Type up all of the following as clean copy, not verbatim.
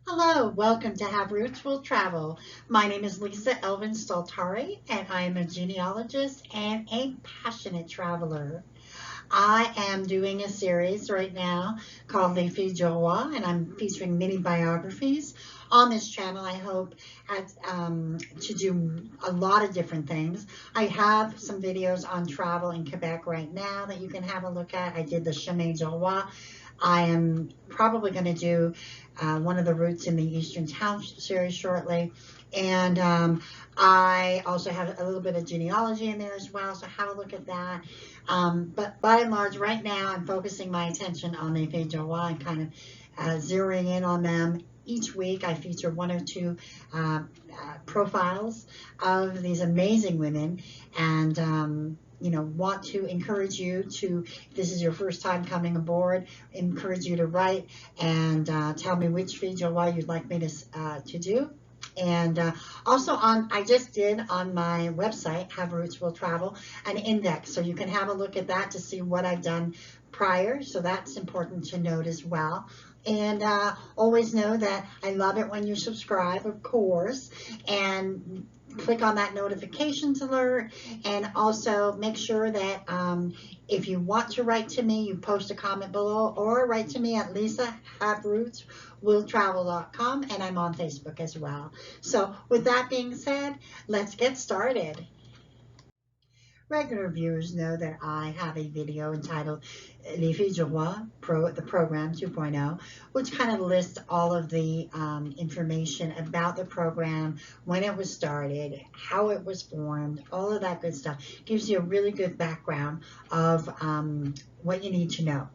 Hello, welcome to Have Roots Will Travel. My name is Lisa Elvin Staltari, and I am a genealogist and a passionate traveler. I am doing a series right now called Les Filles du Roi, and I'm featuring mini biographies on this channel. I hope to do a lot of different things. I have some videos on travel in Quebec right now that you can have a look at. I did the Chemin du Roi. I am probably going to do one of the routes in the Eastern Township series shortly. And I also have a little bit of genealogy in there as well, so have a look at that. But by and large, right now, I'm focusing my attention on the Filles du Roi and kind of zeroing in on them. Each week, I feature one or two profiles of these amazing women, and want to encourage you to, if this is your first time coming aboard, encourage you to write and tell me which Filles du Roi you'd like me to do. And also I just did on my website, Have Roots Will Travel, an index. So you can have a look at that to see what I've done prior. So that's important to note as well. And always know that I love it when you subscribe, of course, and click on that notifications alert, and also make sure that if you want to write to me, you post a comment below or write to me at lisahaverootswilltravel.com, and I'm on Facebook as well. So with that being said, let's get started. Regular viewers know that I have a video entitled Les Filles du Roi, the Program 2.0, which kind of lists all of the information about the program, when it was started, how it was formed, all of that good stuff. Gives you a really good background of what you need to know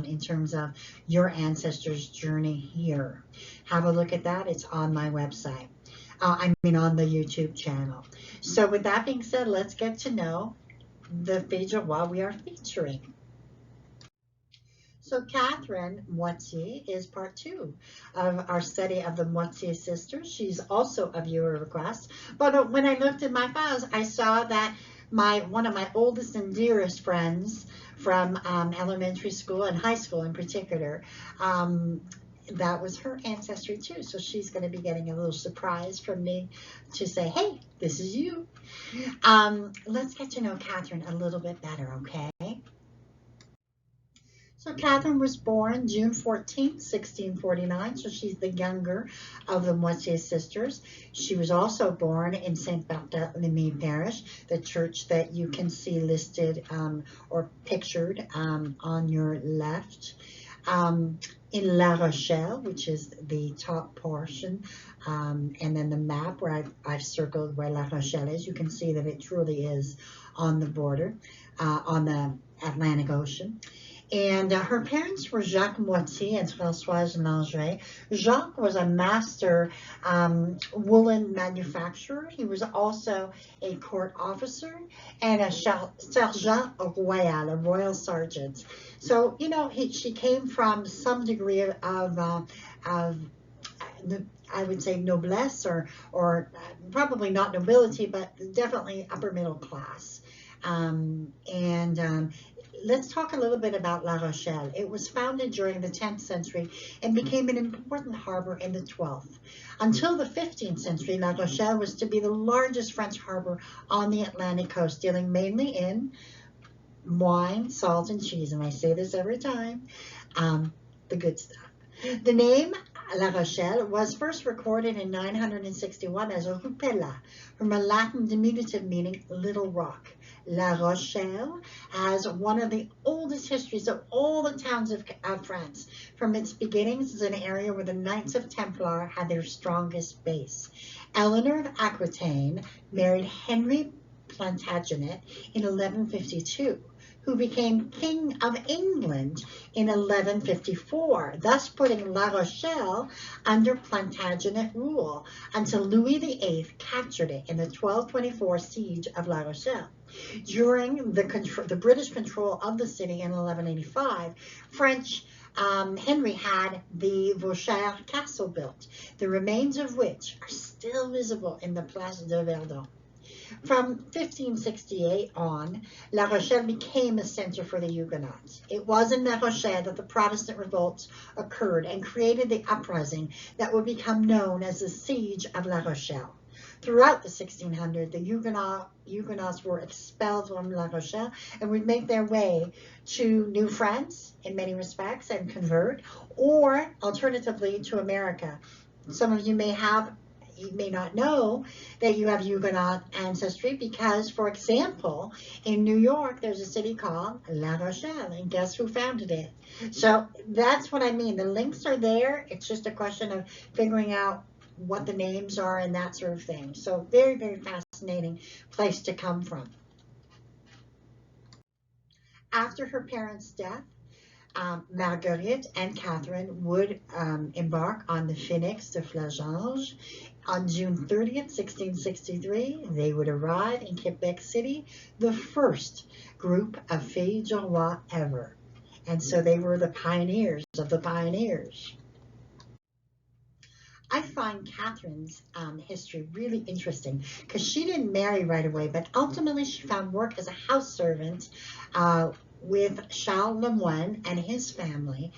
in terms of your ancestors' journey here. Have a look at that. It's on my website. On the YouTube channel. So with that being said, let's get to know the Filles du Roi we are featuring. So Catherine Moite is part 2 of our study of the Moite sisters. She's also a viewer request. But when I looked at my files, I saw that one of my oldest and dearest friends from elementary school and high school in particular, that was her ancestry too. So she's going to be getting a little surprise from me to say, hey, this is you. Let's get to know Catherine a little bit better, okay? So Catherine was born June 14th, 1649, so she's the younger of the Moite sisters. She was also born in Saint Barthélemy Parish, the church that you can see listed or pictured on your left. In La Rochelle, which is the top portion, and then the map where I've circled where La Rochelle is, you can see that it truly is on the border, on the Atlantic Ocean. And her parents were Jacques Moitié and Françoise Langeret. Jacques was a master woolen manufacturer. He was also a court officer and a sergeant royal, a royal sergeant. So, she came from some degree of I would say noblesse, or probably not nobility, but definitely upper middle class. Let's talk a little bit about La Rochelle. It was founded during the 10th century and became an important harbor in the 12th. Until the 15th century, La Rochelle was to be the largest French harbor on the Atlantic coast, dealing mainly in wine, salt, and cheese. And I say this every time, the good stuff. The name La Rochelle was first recorded in 961 as Rupella, from a Latin diminutive meaning little rock. La Rochelle has one of the oldest histories of all the towns of France. From its beginnings as an area where the Knights of Templar had their strongest base. Eleanor of Aquitaine married Henry Plantagenet in 1152. Who became King of England in 1154, thus putting La Rochelle under Plantagenet rule until Louis VIII captured it in the 1224 siege of La Rochelle. During the British control of the city in 1185, Henry had the Vauchères Castle built, the remains of which are still visible in the Place de Verdun. From 1568 on, La Rochelle became a center for the Huguenots. It was in La Rochelle that the Protestant revolts occurred and created the uprising that would become known as the Siege of La Rochelle. Throughout the 1600s, the Huguenots were expelled from La Rochelle and would make their way to New France in many respects and convert, or alternatively to America. Some of you may not know that you have Huguenot ancestry because, for example, in New York, there's a city called La Rochelle, and guess who founded it? So that's what I mean. The links are there. It's just a question of figuring out what the names are and that sort of thing. So very, very fascinating place to come from. After her parents' death, Marguerite and Catherine would embark on the Phoenix de Flagellange. On June 30th, 1663, they would arrive in Quebec City, the first group of Filles du Roi ever. And so they were the pioneers of the pioneers. I find Catherine's history really interesting because she didn't marry right away, but ultimately she found work as a house servant with Charles Lemoine and his family,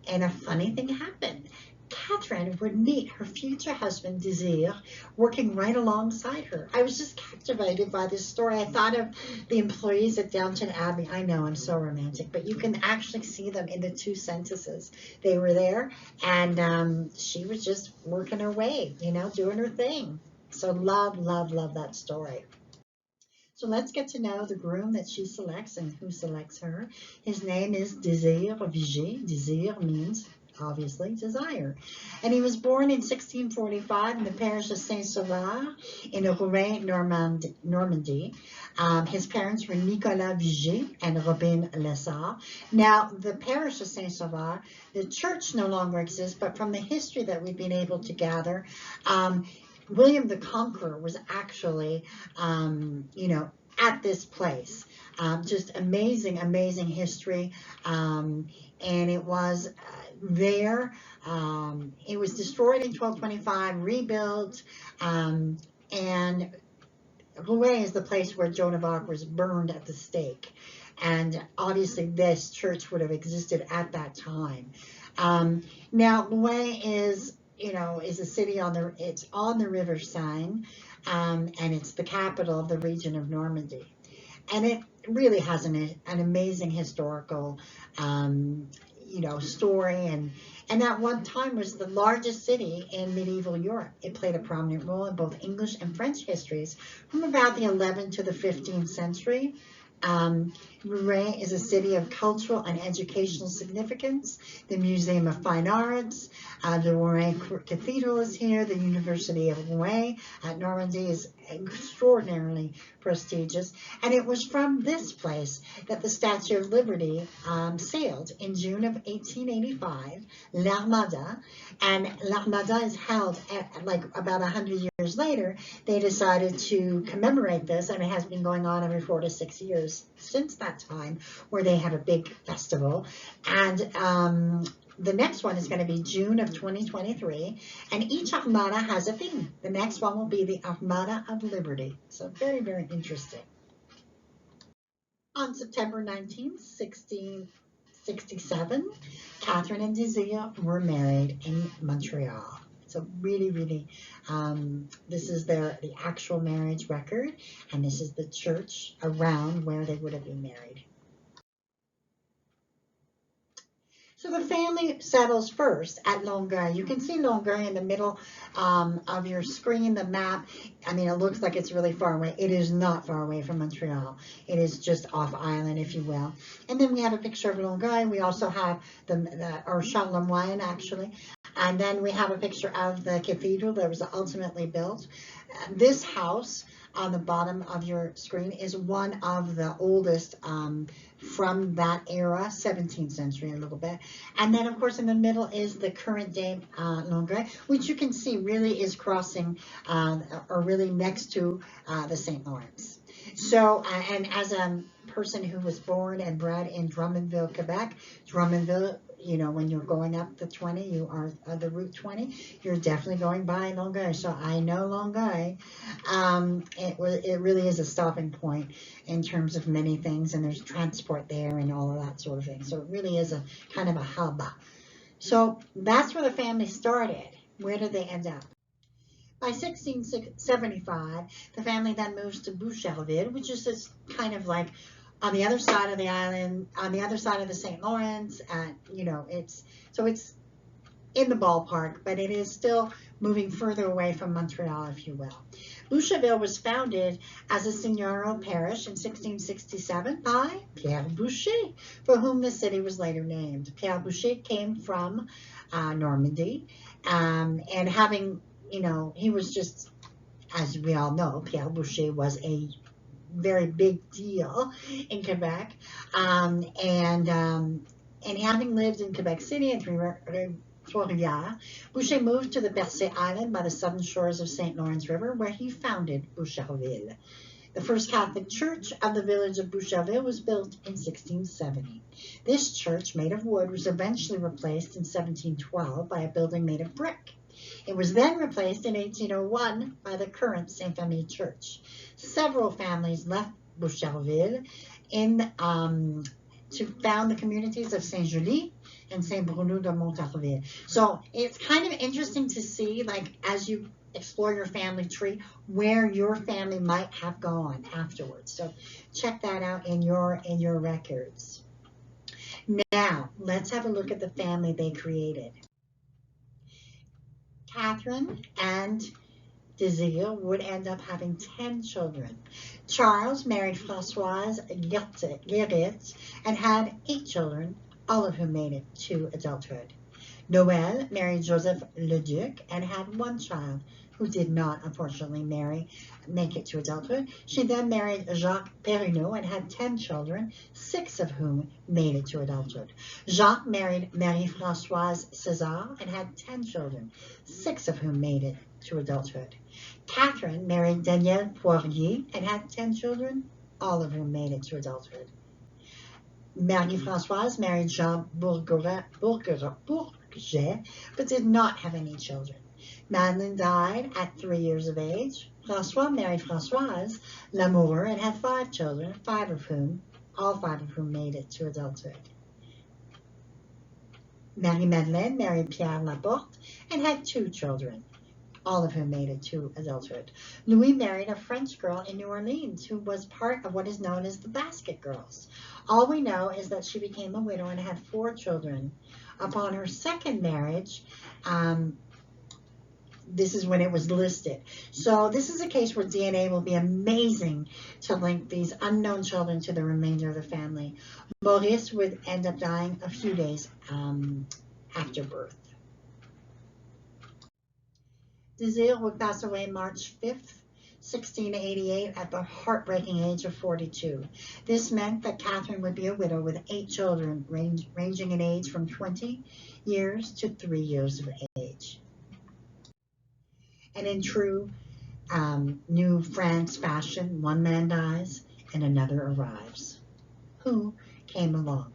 and a funny thing happened. Catherine would meet her future husband, Désir, working right alongside her. I was just captivated by this story. I thought of the employees at Downton Abbey. I know I'm so romantic, but you can actually see them in the two sentences. They were there, and she was just working her way, doing her thing. So love, love, love that story. So let's get to know the groom that she selects and who selects her. His name is Désir Vigier. Désir means, obviously, desire. And he was born in 1645 in the parish of Saint-Sauveur in Rouen, Normandy. His parents were Nicolas Vigier and Robin Lessard. Now, the parish of Saint-Sauveur, the church no longer exists, but from the history that we've been able to gather, William the Conqueror was actually, at this place. Just amazing, amazing history. And it was there. It was destroyed in 1225, rebuilt, and Rouen is the place where Joan of Arc was burned at the stake. And obviously this church would have existed at that time. Now, Rouen is a city it's on the River Seine, and it's the capital of the region of Normandy. And it really has an amazing historical, story, and at one time was the largest city in medieval Europe. It played a prominent role in both English and French histories from about the 11th to the 15th century. Rouen is a city of cultural and educational significance. The Museum of Fine Arts, the Rouen Cathedral is here. The University of Rouen at Normandy is extraordinarily prestigious. And it was from this place that the Statue of Liberty sailed in June of 1885, l'Armada. And l'Armada is held at about 100 years later. They decided to commemorate this, and it has been going on every 4 to 6 years since that time, where they have a big festival. And the next one is going to be June of 2023, and each Armada has a theme. The next one will be the Armada of Liberty. So very, very interesting. On September 19th, 1667, Catherine and Désir were married in Montreal. So really, really, this is the actual marriage record, and this is the church around where they would have been married. So the family settles first at Longueuil. You can see Longueuil in the middle of your screen, the map. I mean, it looks like it's really far away. It is not far away from Montreal. It is just off island, if you will. And then we have a picture of Longueuil. We also have or Charles Lemoine, actually. And then we have a picture of the cathedral that was ultimately built. This house on the bottom of your screen is one of the oldest from that era, 17th century a little bit. And then, of course, in the middle is the current day Longueuil, which you can see really is crossing or really next to the St. Lawrence. So, and as a person who was born and bred in Drummondville, Quebec, Drummondville you know, when you're going up the 20, you are the Route 20, you're definitely going by Longueuil. So I know Longueuil. It really is a stopping point in terms of many things, and there's transport there and all of that sort of thing. So it really is a kind of a hub. So that's where the family started. Where did they end up? By 1675, the family then moves to Boucherville, which is this kind of like on the other side of the island, on the other side of the St. Lawrence. You know, it's in the ballpark, but it is still moving further away from Montreal, if you will. Boucherville was founded as a seigneurial parish in 1667 by Pierre Boucher, for whom the city was later named. Pierre Boucher came from Normandy, and having, you know, he was just, as we all know, Pierre Boucher was a very big deal in Quebec, and having lived in Quebec City and Trois-Rivières, Boucher moved to the Percé Island by the southern shores of St. Lawrence River, where he founded Boucherville. The first Catholic church of the village of Boucherville was built in 1670. This church, made of wood, was eventually replaced in 1712 by a building made of brick. It was then replaced in 1801 by the current Saint Famille Church. Several families left Boucherville to found the communities of Saint-Julie and Saint-Bruno de Montarville. So it's kind of interesting to see, like, as you explore your family tree, where your family might have gone afterwards. So check that out in your records. Now, let's have a look at the family they created. Catherine and Désir would end up having 10 children. Charles married Françoise Guérit and had 8 children, all of whom made it to adulthood. Noël married Joseph Leduc and had 1 child, who did not, unfortunately, make it to adulthood. She then married Jacques Perrineau and had 10 children, 6 of whom made it to adulthood. Jacques married Marie-Françoise César and had 10 children, 6 of whom made it to adulthood. Catherine married Daniel Poirier and had 10 children, all of whom made it to adulthood. Marie-Françoise married Jean Bourget, but did not have any children. Madeleine died at 3 years of age. François married Françoise Lamoureux and had 5 children, all five of whom made it to adulthood. Marie-Madeleine married Pierre Laporte and had 2 children, all of whom made it to adulthood. Louis married a French girl in New Orleans who was part of what is known as the Basket Girls. All we know is that she became a widow and had 4 children. Upon her second marriage, this is when it was listed. So this is a case where DNA will be amazing to link these unknown children to the remainder of the family. Maurice would end up dying a few days after birth. Désir would pass away March 5th, 1688, at the heartbreaking age of 42. This meant that Catherine would be a widow with 8 children, ranging in age from 20 years to 3 years of age. And in true New France fashion, one man dies and another arrives. Who came along?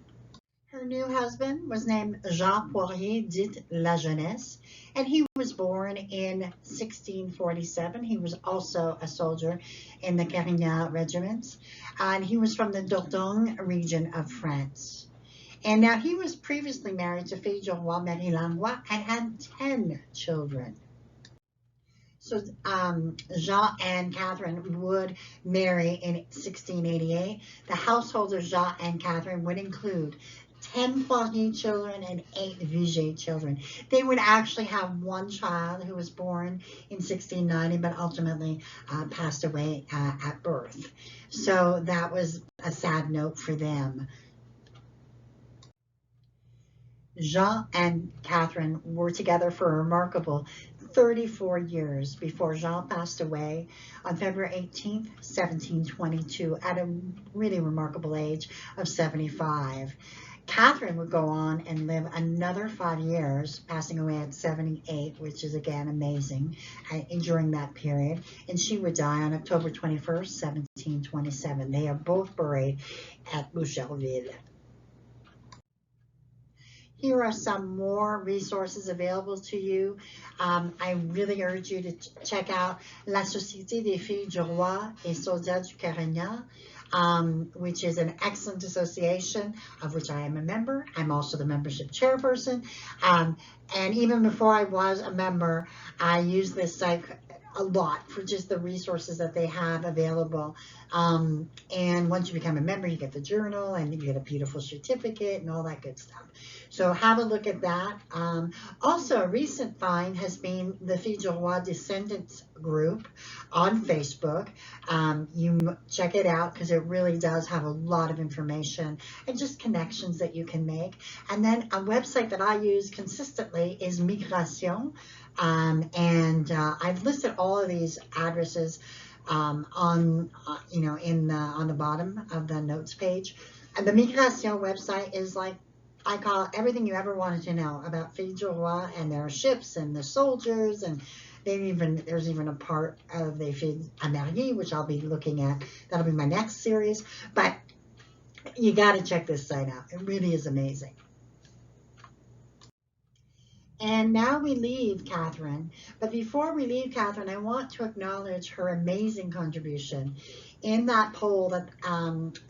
Her new husband was named Jean Poirier, dit La Jeunesse, and he was born in 1647. He was also a soldier in the Carignan regiments, and he was from the Dordogne region of France. And now he was previously married to Fille du Roi Marie Langlois and had 10 children. So Jean and Catherine would marry in 1688. The household of Jean and Catherine would include 10 Poirier children and 8 Viger children. They would actually have 1 child who was born in 1690, but ultimately passed away at birth. So that was a sad note for them. Jean and Catherine were together for a remarkable 34 years before Jean passed away on February 18th, 1722, at a really remarkable age of 75. Catherine would go on and live another 5 years, passing away at 78, which is again amazing, during that period. And she would die on October 21st, 1727. They are both buried at Boucherville. Here are some more resources available to you. I really urge you to check out La Société des Filles du Roi et Soldats du Carignan, which is an excellent association of which I am a member. I'm also the membership chairperson. And even before I was a member, I used this site a lot for just the resources that they have available. And once you become a member, you get the journal and you get a beautiful certificate and all that good stuff. So have a look at that. Also, a recent find has been the Filles du Roi Descendants group on Facebook. You check it out because it really does have a lot of information and just connections that you can make. And then a website that I use consistently is Migration. I've listed all of these addresses on the bottom of the notes page. And the Migration website is like, I call it everything you ever wanted to know about Filles du Roi and their ships and the soldiers, and there's even a part of the Filles à Marier, which I'll be looking at. That'll be my next series. But you got to check this site out. It really is amazing. And now we leave Catherine. But before we leave Catherine, I want to acknowledge her amazing contribution in that poll that,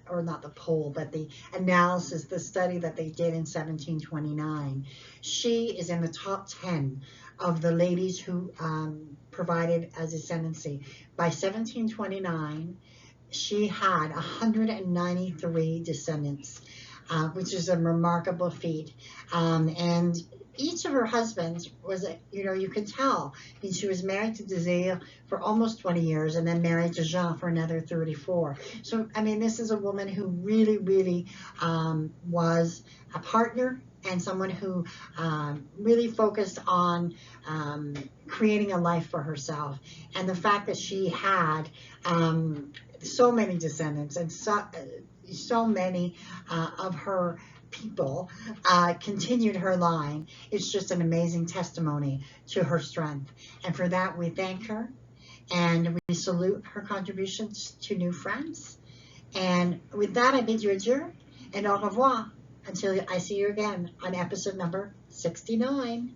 or not the poll, but the analysis, the study that they did in 1729. She is in the top 10 of the ladies who provided as ascendancy. By 1729, she had 193 descendants, which is a remarkable feat. And each of her husbands was, you could tell. I mean, she was married to Désir for almost 20 years and then married to Jean for another 34. So, I mean, this is a woman who really, really was a partner and someone who really focused on creating a life for herself. And the fact that she had so many descendants and so many of her people continued her line. It's just an amazing testimony to her strength. And for that, we thank her and we salute her contributions to New France. And with that, I bid you adieu and au revoir until I see you again on episode number 69.